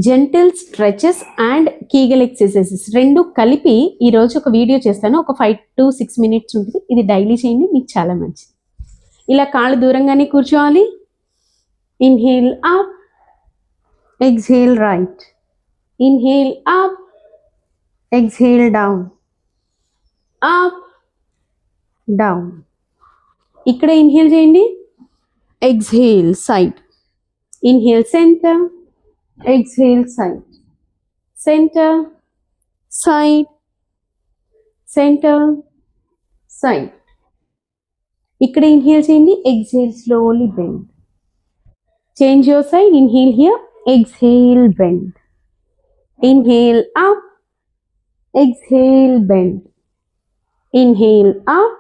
Gentle stretches and Kegel exercises రెండు కలిపి ఈరోజు ఒక వీడియో చేస్తాను. ఒక 5 to 6 minutes ఉంటుంది. ఇది డైలీ చేయండి, మీకు చాలా మంచిది. ఇలా కాళ్ళు దూరంగానే కూర్చోవాలి. Inhale up, exhale right, inhale up, exhale down, up down. ఇక్కడ ఇన్హేల్ చేయండి, exhale side, inhale centre, exhale side, center, side, center, side. ఇక్కడ inhale చేయండి, exhale slowly bend. Change your side, inhale here, exhale bend. Inhale up, exhale bend. Inhale up,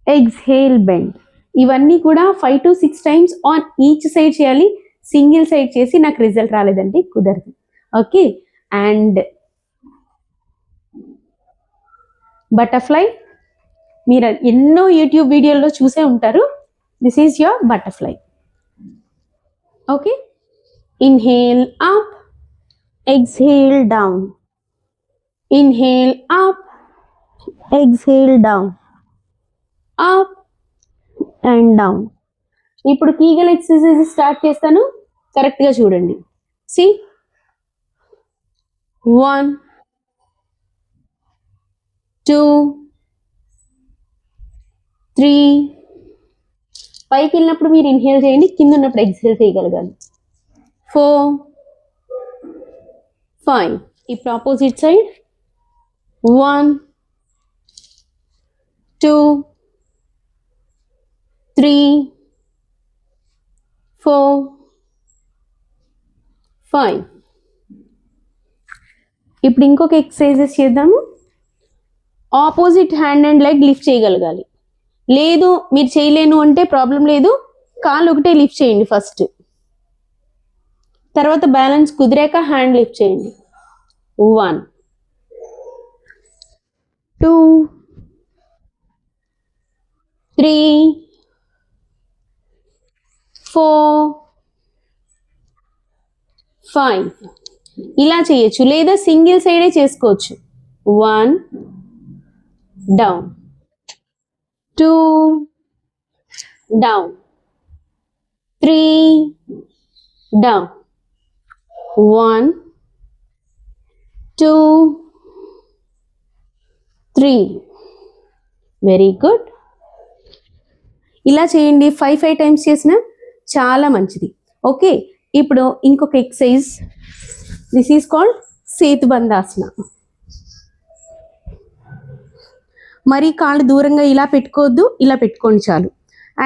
exhale bend. ఇవన్నీ కూడా 5 to 6 times on each side చేయాలి. Single side చేసి నాకు result రాలేదంటే కుదరదు. Okay, and butterfly మీరు ఎన్నో యూట్యూబ్ వీడియోల్లో చూసే ఉంటారు. This is your butterfly. Okay, inhale up, exhale down, inhale up, exhale down, up and down. ఇప్పుడు కీగల్ ఎక్సర్సైజ్ స్టార్ట్ చేస్తాను, కరెక్ట్గా చూడండి. సి 1 2 3. పైకి వెళ్ళినప్పుడు మీరు ఇన్హేల్ చేయండి, కింద ఉన్నప్పుడు ఎక్స్హేల్ చేయగలగాలి. 4 5. ఇప్పుడు ఆపోజిట్ సైడ్ 1 2 3 4 5. ఇప్పుడు ఇంకొక ఎక్సర్సైజెస్ చేద్దాము. Opposite hand and leg lift చేయగలగాలి. లేదు మీరు చేయలేను అంటే ప్రాబ్లం లేదు, కాళ్ళు ఒకటే లిఫ్ట్ చేయండి ఫస్ట్. తర్వాత బ్యాలెన్స్ కుదిరాక హ్యాండ్ లిఫ్ట్ చేయండి. 1 2 3 4 5. ఇలా చేయొచ్చు, లేదా సింగిల్ సైడే చేసుకోవచ్చు. 1 down, 2 down, 3 down, 1 2 3. Very good. ఇలా చేయండి, 5 times చేసినా చాలా మంచిది. ఓకే, ఇప్పుడు ఇంకొక exercise. This is called Setubandhasana. మరి కాళ్ళు దూరంగా ఇలా పెట్టుకోవద్దు, ఇలా పెట్టుకోండి చాలు.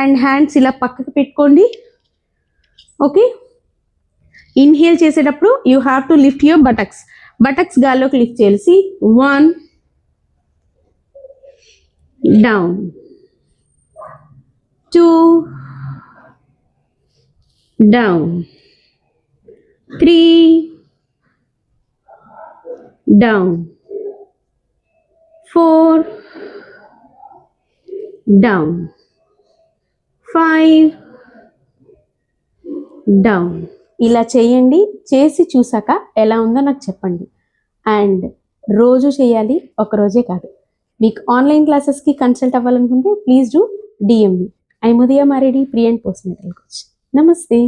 అండ్ హ్యాండ్స్ ఇలా పక్కకు పెట్టుకోండి. ఓకే, ఇన్హేల్ చేసేటప్పుడు you have to lift your buttocks గాల్లోకి లిఫ్ట్ చేయాలి. 1 down, 2 down, 3 down, 4 down, 5 down. ఇలా చేయండి. చేసి చూసాక ఎలా ఉందో నాకు చెప్పండి. అండ్ రోజు చేయాలి, ఒక రోజే కాదు. మీకు ఆన్లైన్ క్లాసెస్కి కన్సల్ట్ అవ్వాలనుకుంటే please do DM me. I'm Udaya Maredi, pre and postnatal coach. Namaste.